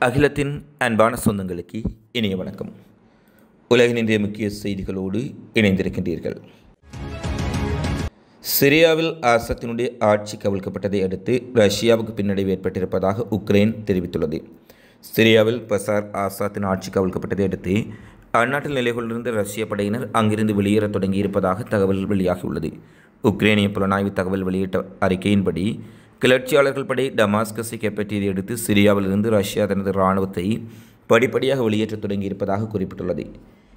அகிலத்தின் அன்பான சொந்தங்களுக்கு இனிய வணக்கம். உலகின் இன்றைய முக்கிய செய்திகளோடு இணைந்திருக்கின்றீர்கள். சிரியாவில் ஆசாத்தினுடைய ஆட்சி கவிழ்க்கப்பட்டதை அடுத்து ரஷ்யாவுக்கு பின்னடைவு ஏற்பட்டிருப்பதாக உக்ரைன் தெரிவித்துள்ளது. சிரியாவில் பசார் ஆசாத்தின் ஆட்சி கவிழ்க்கப்பட்டதை அடுத்து அந்நாட்டில் நிலை கொண்டிருந்த ரஷ்ய படையினர் அங்கிருந்து வெளியேற தொடங்கியிருப்பதாக தகவல் வெளியாகியுள்ளது. உக்ரைனிய புலனாய்வு தகவல் வெளியிட்ட அறிக்கையின்படி கிளர்ச்சியாளர்கள் படை டமாஸ்கஸை கைப்பற்றியதை அடுத்து சிரியாவிலிருந்து ரஷ்யா தனது இராணுவத்தை படிப்படியாக வெளியேற்றத் தொடங்கியிருப்பதாக குறிப்பிட்டுள்ளது.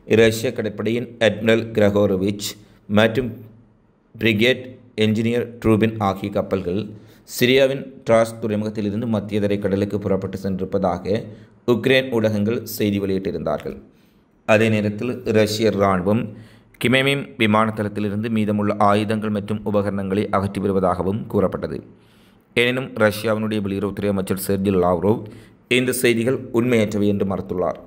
ரஷ்ய கடற்படையின் அட்மிரல் கிரகோரோவிச் மற்றும் பிரிகேட் என்ஜினியர் ட்ரூபின் ஆகிய கப்பல்கள் சிரியாவின் ட்ராஸ் துறைமுகத்திலிருந்து மத்திய தரை கடலுக்கு புறப்பட்டு சென்றிருப்பதாக உக்ரைன் ஊடகங்கள் செய்தி வெளியிட்டிருந்தார்கள். அதே நேரத்தில் ரஷ்ய இராணுவம் கிமெமிம் விமான தளத்திலிருந்து மீதமுள்ள ஆயுதங்கள் மற்றும் உபகரணங்களை அகற்றி வருவதாகவும் கூறப்பட்டது. எனினும் ரஷ்யாவினுடைய வெளியுறவுத்துறை அமைச்சர் செர்ஜி லாவ்ரோவ் இந்த செய்திகள் உண்மையற்றவை என்று மறுத்துள்ளார்.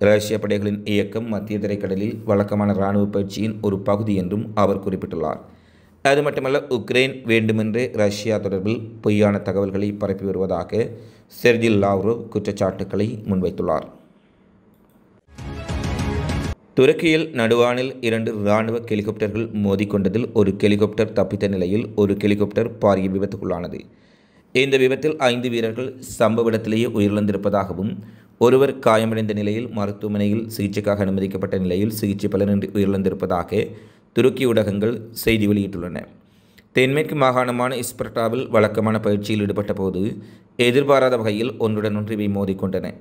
ரஷ்ய படைகளின் இயக்கம் மத்திய தரைக்கடலில் வழக்கமான இராணுவ பயிற்சியின் ஒரு பகுதி என்றும் அவர் குறிப்பிட்டுள்ளார். அது மட்டுமல்ல, உக்ரைன் வேண்டுமென்றே ரஷ்யா தொடர்பில் பொய்யான தகவல்களை பரப்பி வருவதாக செர்ஜி லாவ்ரோவ் குற்றச்சாட்டுக்களை முன்வைத்துள்ளார். துருக்கியில் நடுவானில் 2 இராணுவ ஹெலிகாப்டர்கள் மோதிக்கொண்டதில் ஒரு ஹெலிகாப்டர் தப்பித்த நிலையில் ஒரு ஹெலிகாப்டர் பாரிய விபத்துக்குள்ளானது. இந்த விபத்தில் 5 வீரர்கள் சம்பவ இடத்திலேயே உயிரிழந்திருப்பதாகவும் ஒருவர் காயமடைந்த நிலையில் மருத்துவமனையில் சிகிச்சைக்காக அனுமதிக்கப்பட்ட நிலையில் சிகிச்சை பலனின்றி உயிரிழந்திருப்பதாக துருக்கி ஊடகங்கள் செய்தி வெளியிட்டுள்ளன. தென்மேற்கு மாகாணமான இஸ்பர்டாவில் வழக்கமான பயிற்சியில் ஈடுபட்ட போது எதிர்பாராத வகையில் ஒன்றுடன் ஒன்று இவை மோதிக்கொண்டன.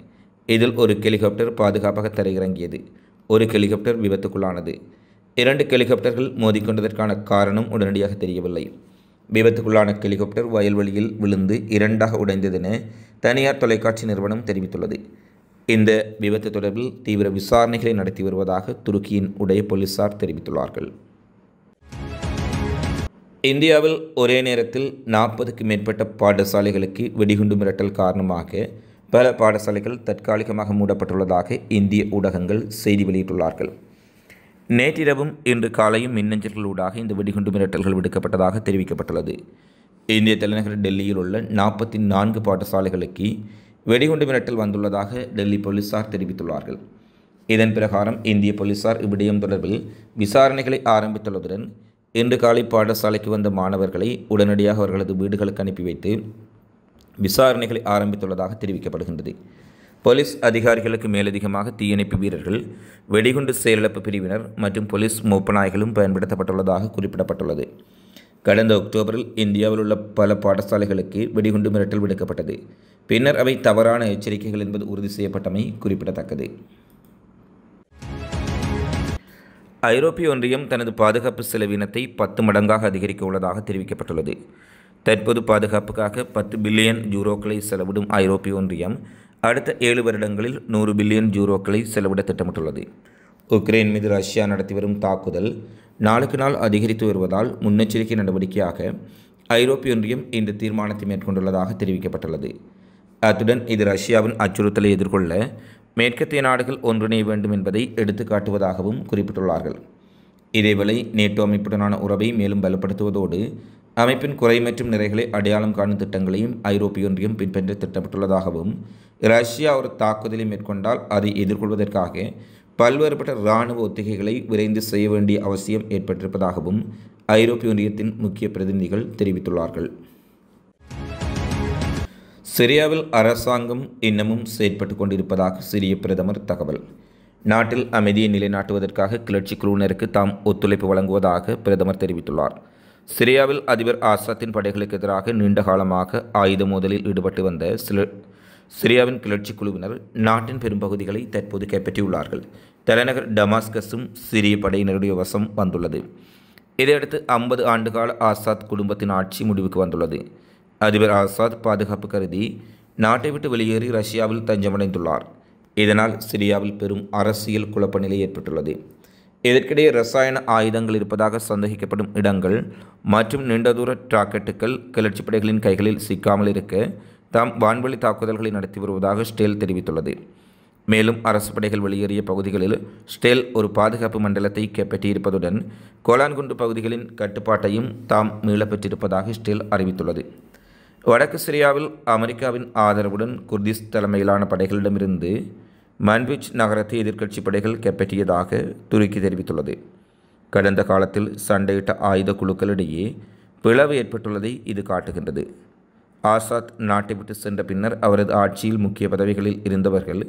இதில் ஒரு ஹெலிகாப்டர் பாதுகாப்பாக தரையிறங்கியது. ஒரு ஹெலிகாப்டர் விபத்துக்குள்ளானது. 2 ஹெலிகாப்டர்கள் மோதிக்கொண்டதற்கான காரணம் உடனடியாக தெரியவில்லை. விபத்துக்குள்ளான ஹெலிகாப்டர் வயல்வெளியில் விழுந்து 2ஆக உடைந்ததென தனியார் தொலைக்காட்சி நிறுவனம் தெரிவித்துள்ளது. இந்த விபத்து தொடர்பில் தீவிர விசாரணைகளை நடத்தி வருவதாக துருக்கியின் போலீசார் தெரிவித்துள்ளார்கள். இந்தியாவில் ஒரே நேரத்தில் 40க்கும் மேற்பட்ட பாடசாலைகளுக்கு வெடிகுண்டு மிரட்டல் காரணமாக பல பாடசாலைகள் தற்காலிகமாக மூடப்பட்டுள்ளதாக இந்திய ஊடகங்கள் செய்தி வெளியிட்டுள்ளார்கள். நேற்றிரவும் இன்று காலையும் மின்னஞ்சல்களூடாக இந்த வெடிகுண்டு மிரட்டல்கள் விடுக்கப்பட்டதாக தெரிவிக்கப்பட்டுள்ளது. இந்திய தலைநகர் டெல்லியில் உள்ள 44 பாடசாலைகளுக்கு வெடிகுண்டு மிரட்டல் வந்துள்ளதாக டெல்லி போலீசார் தெரிவித்துள்ளார்கள். இதன் பிரகாரம் இந்திய போலீசார் இவ்விடயம் தொடர்பில் விசாரணைகளை ஆரம்பித்துள்ளதுடன் இன்று காலை பாடசாலைக்கு வந்த மாணவர்களை உடனடியாக அவர்களது வீடுகளுக்கு அனுப்பி வைத்து விசாரணைகளை ஆரம்பித்துள்ளதாக தெரிவிக்கப்படுகின்றது. போலீஸ் அதிகாரிகளுக்கு மேலதிகமாக தீயணைப்பு வீரர்கள், வெடிகுண்டு செயலிழப்பு பிரிவினர் மற்றும் போலீஸ் மோப்பநாய்களும் பயன்படுத்தப்பட்டுள்ளதாக குறிப்பிடப்பட்டுள்ளது. கடந்த அக்டோபரில் இந்தியாவில் உள்ள பல பாடசாலைகளுக்கு வெடிகுண்டு மிரட்டல் விடுக்கப்பட்டது. பின்னர் அவை தவறான எச்சரிக்கைகள் என்பது உறுதி செய்யப்பட்டமை குறிப்பிடத்தக்கது. ஐரோப்பிய ஒன்றியம் தனது பாதுகாப்பு செலவினத்தை 10 மடங்காக அதிகரிக்க உள்ளதாக தெரிவிக்கப்பட்டுள்ளது. தற்போது பாதுகாப்புக்காக 10 பில்லியன் யூரோக்களை செலவிடும் ஐரோப்பிய ஒன்றியம் அடுத்த 7 வருடங்களில் 100 பில்லியன் யூரோக்களை செலவிட திட்டமிட்டுள்ளது. உக்ரைன் மீது ரஷ்யா நடத்தி வரும் தாக்குதல் நாளுக்கு நாள் அதிகரித்து வருவதால் முன்னெச்சரிக்கை நடவடிக்கையாக ஐரோப்பிய ஒன்றியம் இந்த தீர்மானத்தை மேற்கொண்டுள்ளதாக தெரிவிக்கப்பட்டுள்ளது. அத்துடன் இது ரஷ்யாவின் அச்சுறுத்தலை எதிர்கொள்ள மேற்கத்திய நாடுகள் ஒன்றிணைய வேண்டும் என்பதை எடுத்துக்காட்டுவதாகவும் குறிப்பிட்டுள்ளார்கள். இதேவேளை நேட்டோ அமைப்புடனான உறவை மேலும் பலப்படுத்துவதோடு அமைப்பின் குறை மற்றும் நிறைகளை அடையாளம் காணும் திட்டங்களையும் ஐரோப்பிய ஒன்றியம் பின்பற்ற திட்டமிட்டுள்ளதாகவும் ரஷ்யா ஒரு தாக்குதலை மேற்கொண்டால் அதை எதிர்கொள்வதற்காக பல்வேறுபட்ட இராணுவ ஒத்திகைகளை விரைந்து செய்ய வேண்டிய அவசியம் ஏற்பட்டிருப்பதாகவும் ஐரோப்பிய ஒன்றியத்தின் முக்கிய பிரதிநிதிகள் தெரிவித்துள்ளார்கள். சிரியாவில் அரசாங்கம் இன்னமும் செயற்பட்டு கொண்டிருப்பதாக சிரிய பிரதமர் தகவல். நாட்டில் அமைதியை நிலைநாட்டுவதற்காக கிளர்ச்சி குழுவினருக்கு தாம் ஒத்துழைப்பு வழங்குவதாக பிரதமர் தெரிவித்துள்ளார். சிரியாவில் அதிபர் ஆசாத்தின் படைகளுக்கு எதிராக நீண்ட காலமாக ஆயுத மோதலில் ஈடுபட்டு வந்த சிரியாவின் கிளர்ச்சி குழுவினர் நாட்டின் பெரும்பகுதிகளை தற்போது கைப்பற்றியுள்ளார்கள். தலைநகர் டமாஸ்கஸும் சிரிய படையினருடைய வசம் வந்துள்ளது. இதையடுத்து 50 ஆண்டுகால ஆசாத் குடும்பத்தின் ஆட்சி முடிவுக்கு வந்துள்ளது. அதிபர் ஆசாத் பாதுகாப்பு கருதி நாட்டை விட்டு வெளியேறி ரஷ்யாவில் தஞ்சமடைந்துள்ளார். இதனால் சிரியாவில் பெரும் அரசியல் குழப்ப நிலை ஏற்பட்டுள்ளது. இதற்கிடையே ரசாயன ஆயுதங்கள் இருப்பதாக சந்தேகிக்கப்படும் இடங்கள் மற்றும் நீண்ட தூர ராக்கெட்டுகள் கிளர்ச்சி படைகளின் கைகளில் சிக்காமல் இருக்க தாம் வான்வெளி தாக்குதல்களை நடத்தி வருவதாக ஸ்டேல் தெரிவித்துள்ளது. மேலும் அரசு படைகள் வெளியேறிய பகுதிகளில் ஸ்டேல் ஒரு பாதுகாப்பு மண்டலத்தை கைப்பற்றியிருப்பதுடன் கோலான்குண்டு பகுதிகளின் கட்டுப்பாட்டையும் தாம் மீளப்பெற்றிருப்பதாக ஸ்டேல் அறிவித்துள்ளது. வடக்கு சிரியாவில் அமெரிக்காவின் ஆதரவுடன் குர்திஸ் தலைமையிலான படைகளிடமிருந்து மன்பிச் நகரத்தை எதிர்க்கட்சி படைகள் கைப்பற்றியதாக துருக்கி தெரிவித்துள்ளது. கடந்த காலத்தில் சண்டையிட்ட ஆயுத குழுக்களிடையே பிளவு ஏற்பட்டுள்ளதை இது காட்டுகின்றது. ஆசாத் நாட்டை விட்டு சென்ற பின்னர் அவரது ஆட்சியில் முக்கிய பதவிகளில் இருந்தவர்கள்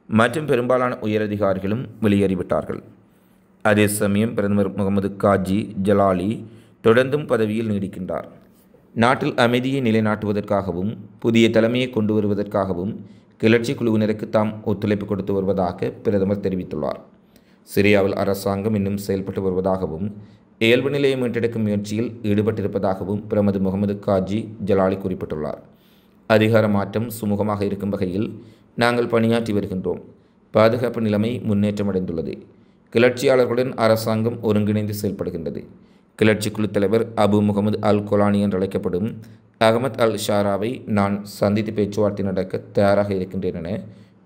மற்றும் பெரும்பாலான உயரதிகாரிகளும் வெளியேறிவிட்டார்கள். அதே சமயம் பிரதமர் முகமது காஜி ஜலாலி தொடர்ந்தும் பதவியில் நீடிக்கின்றார். நாட்டில் அமைதியை நிலைநாட்டுவதற்காகவும் புதிய தலைமையை கொண்டு வருவதற்காகவும் கிளர்ச்சி குழுவினருக்கு தாம் ஒத்துழைப்பு கொடுத்து வருவதாக பிரதமர் தெரிவித்துள்ளார். சிரியாவில் அரசாங்கம் இன்னும் செயல்பட்டு வருவதாகவும் இயல்பு நிலையை மீட்டெடுக்கும் முயற்சியில் ஈடுபட்டிருப்பதாகவும் பிரதமர் முகமது காஜி ஜலாலி குறிப்பிட்டுள்ளார். அதிகார மாற்றம் சுமூகமாக இருக்கும் வகையில் நாங்கள் பணியாற்றி வருகின்றோம். பாதுகாப்பு நிலைமை முன்னேற்றமடைந்துள்ளது. கிளர்ச்சியாளர்களுடன் அரசாங்கம் ஒருங்கிணைந்து செயல்படுகின்றது. கிளர்ச்சி குழு தலைவர் அபு முகமது அல் கொலானி என்று அழைக்கப்படும் அகமத் அல் ஷாராவை நான் சந்தித்து பேச்சுவார்த்தை நடக்க தயாராக இருக்கின்றேன் என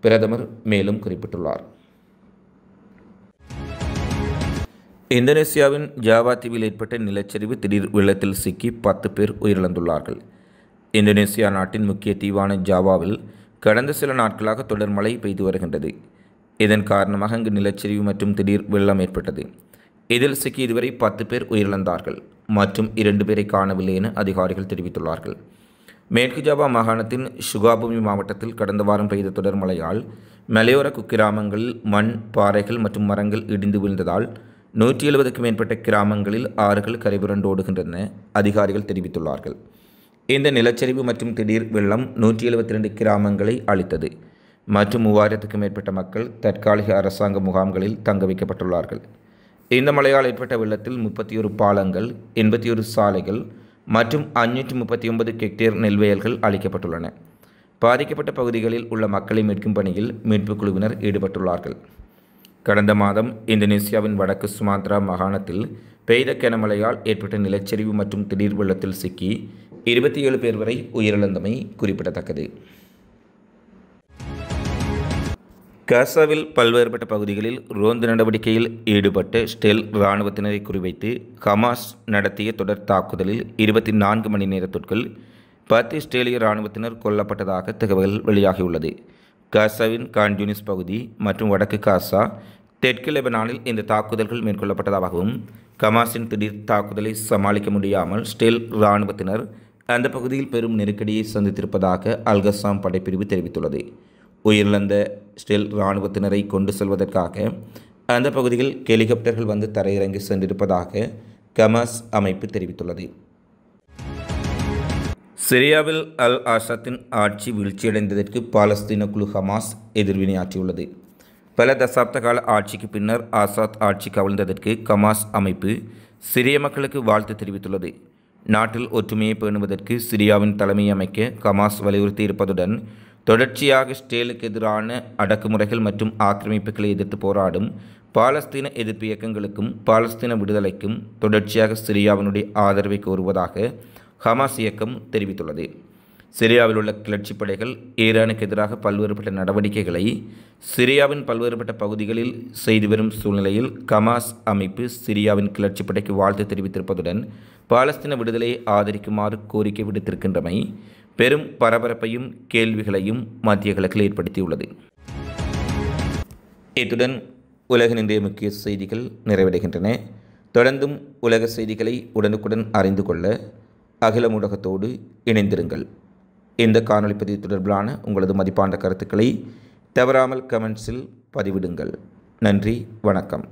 பிரதமர் மேலும் குறிப்பிட்டுள்ளார். இந்தோனேசியாவின் ஜாவா தீவில் ஏற்பட்ட நிலச்சரிவு திடீர் வெள்ளத்தில் சிக்கி 10 பேர் உயிரிழந்துள்ளார்கள். இந்தோனேசியா நாட்டின் முக்கிய தீவான ஜாவாவில் கடந்த சில நாட்களாக தொடர் மழை பெய்து வருகின்றது. இதன் காரணமாக அங்கு நிலச்சரிவு மற்றும் திடீர் வெள்ளம் ஏற்பட்டது. இதில் சிக்கி இதுவரை 10 பேர் உயிரிழந்தார்கள் மற்றும் 2 பேரை காணவில்லை என அதிகாரிகள் தெரிவித்துள்ளார்கள். மேற்கு ஜாவா மாகாணத்தின் சுகாபூமி மாவட்டத்தில் கடந்த வாரம் பெய்த தொடர் மழையால் மலையோர குக்கிராமங்களில் மண், பாறைகள் மற்றும் மரங்கள் இடிந்து வீழ்ந்ததால் 170க்கும் மேற்பட்ட கிராமங்களில் ஆறுகள் கரைபுரண்டு ஓடுகின்றன அதிகாரிகள் தெரிவித்துள்ளார்கள். இந்த நிலச்சரிவு மற்றும் திடீர் வெள்ளம் 172 கிராமங்களை அழித்தது மற்றும் 3000க்கும் மேற்பட்ட மக்கள் தற்காலிக அரசாங்க முகாம்களில் தங்க வைக்கப்பட்டுள்ளார்கள். இந்த மழையால் ஏற்பட்ட வெள்ளத்தில் 31 பாலங்கள், 81 சாலைகள் மற்றும் 539 ஹெக்டேர் நெல்வயல்கள் அழிக்கப்பட்டுள்ளன. பாதிக்கப்பட்ட பகுதிகளில் உள்ள மக்களை மீட்கும் பணியில் மீட்புக் குழுவினர் ஈடுபட்டுள்ளார்கள். கடந்த மாதம் இந்தோனேசியாவின் வடக்கு சுமாத்ரா மாகாணத்தில் பெய்த கனமழையால் ஏற்பட்ட நிலச்சரிவு மற்றும் திடீர் வெள்ளத்தில் சிக்கி 27 பேர் வரை உயிரிழந்தமை குறிப்பிடத்தக்கது. காசாவில் பல்வேறுபட்ட பகுதிகளில் ரோந்து நடவடிக்கையில் ஈடுபட்ட இஸ்ரேல் இராணுவத்தினரை குறிவைத்து ஹமாஸ் நடத்திய தொடர் தாக்குதலில் 24 மணி நேரத்திற்குள் 10 இஸ்ரேலிய இராணுவத்தினர் கொல்லப்பட்டதாக தகவல் வெளியாகியுள்ளது. காசாவின் கான் யூனிஸ் பகுதி மற்றும் வடக்கு காசா, தெற்கு லெபனானில் இந்த தாக்குதல்கள் மேற்கொள்ளப்பட்டதாகவும் ஹமாஸின் திடீர் தாக்குதலை சமாளிக்க முடியாமல் இஸ்ரேல் இராணுவத்தினர் அந்த பகுதியில் பெரும் நெருக்கடியை சந்தித்திருப்பதாக அல்-கஸ்ஸாம் படைப்பிரிவு தெரிவித்துள்ளது. உயிரிழந்த இஸ்ரேல் இராணுவத்தினரை கொண்டு செல்வதற்காக அந்த பகுதியில் ஹெலிகாப்டர்கள் வந்து தரையிறங்கி சென்றிருப்பதாக ஹமாஸ் அமைப்பு தெரிவித்துள்ளது. சிரியாவில் அல் ஆசாத்தின் ஆட்சி வீழ்ச்சியடைந்ததற்கு பாலஸ்தீன குழு ஹமாஸ் எதிர்வினையாற்றியுள்ளது. பல தசாப்த கால ஆட்சிக்கு பின்னர் ஆசாத் ஆட்சி கவிழ்ந்ததற்கு ஹமாஸ் அமைப்பு சிரிய மக்களுக்கு வாழ்த்து தெரிவித்துள்ளது. நாட்டில் ஒற்றுமையை பேணுவதற்கு சிரியாவின் தலைமை அமைக்க ஹமாஸ் வலியுறுத்தி இருப்பதுடன் தொடர்ச்சியாக இஸ்ரேலுக்கு எதிரான அடக்குமுறைகள் மற்றும் ஆக்கிரமிப்புகளை எதிர்த்து போராடும் பாலஸ்தீன எதிர்ப்பு இயக்கங்களுக்கும் பாலஸ்தீன விடுதலைக்கும் தொடர்ச்சியாக சிரியாவினுடைய ஆதரவை கோருவதாக ஹமாஸ் இயக்கம் தெரிவித்துள்ளது. சிரியாவில் உள்ள கிளர்ச்சி படைகள் ஈரானுக்கு எதிராக பல்வேறுபட்ட நடவடிக்கைகளை சிரியாவின் பல்வேறுபட்ட பகுதிகளில் செய்து வரும் சூழ்நிலையில் ஹமாஸ் அமைப்பு சிரியாவின் கிளர்ச்சி படைக்கு வாழ்த்து தெரிவித்திருப்பதுடன் பாலஸ்தீன விடுதலையை ஆதரிக்குமாறு கோரிக்கை விடுத்திருக்கின்றமை பெரும் பரபரப்பையும் கேள்விகளையும் மத்திய கிழக்கில் ஏற்படுத்தியுள்ளது. இத்துடன் உலகின் இன்றைய முக்கிய செய்திகள் நிறைவடைகின்றன. தொடர்ந்தும் உலக செய்திகளை உடனுக்குடன் அறிந்து கொள்ள அகில ஊடகத்தோடு இணைந்திருங்கள். இந்த காணொளி பதிவு தொடர்பிலான உங்களது மதிப்பான கருத்துக்களை தவறாமல் கமெண்ட்ஸில் பதிவிடுங்கள். நன்றி, வணக்கம்.